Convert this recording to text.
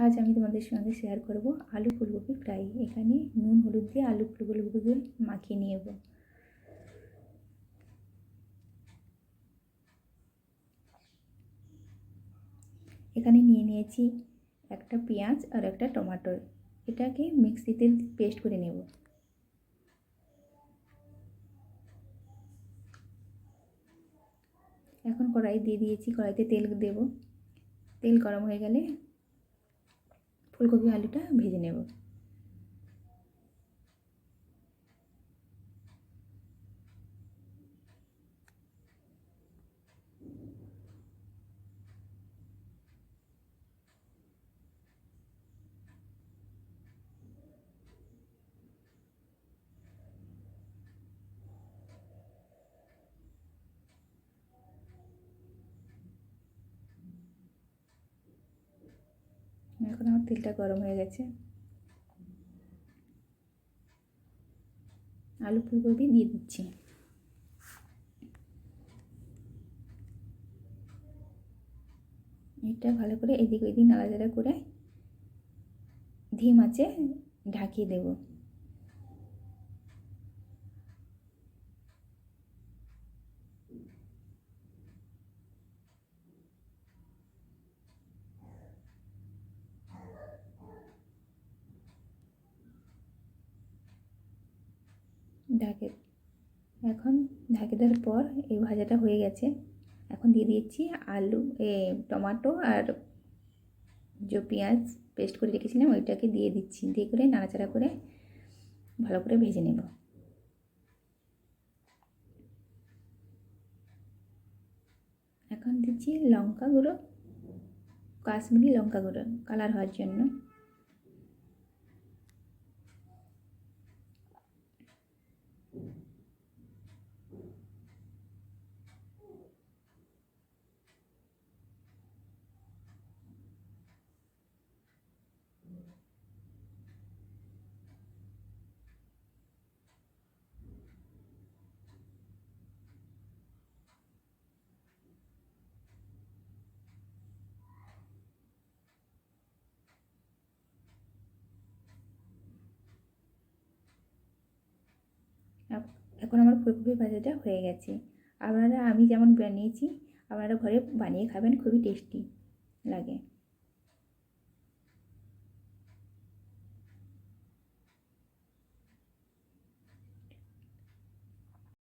আজ আমি তোমাদের সঙ্গে শেয়ার করব আলু ফুলকপি ফ্রাই। এখানে নুন হলুদ দিয়ে আলু ফুলকপিগুলো মাখিয়ে নেব। এখানে নিয়ে নিয়েছি একটা পেঁয়াজ আর একটা টমেটো, এটাকে মিক্সিতে পেস্ট করে নেব। এখন কড়াই দিয়ে দিয়েছি, কড়াইতে তেল দেব। তেল গরম হয়ে গেলে ফুলকপি আলুটা ভেজে নেব। এখন আমার তেলটা গরম হয়ে গেছে, আলু ফুলকপি দিয়ে দিচ্ছি। এটা ভালো করে এদিক ওদিক নাড়াচাড়া করে ধিম আঁচে ঢাকিয়ে দেব। এখন ঢাকে দেওয়ার পর এই ভাজাটা হয়ে গেছে। এখন দিয়ে দিচ্ছি আলু, টমেটো আর যে পেঁয়াজ পেস্ট করে রেখেছিলাম ওইটাকে দিয়ে দিচ্ছি। দিয়ে করে নাড়াচাড়া করে ভালো করে ভেজে নেব। এখন দিচ্ছি লঙ্কা গুঁড়ো, কাশ্মীরি লঙ্কা গুঁড়ো কালার হওয়ার জন্য। এখন আমার ফুলকপি ভাজাটা হয়ে গেছে। আমি যেমন বানিয়েছি আপনারা ঘরে বানিয়ে খাবেন, খুবই টেস্টি লাগে।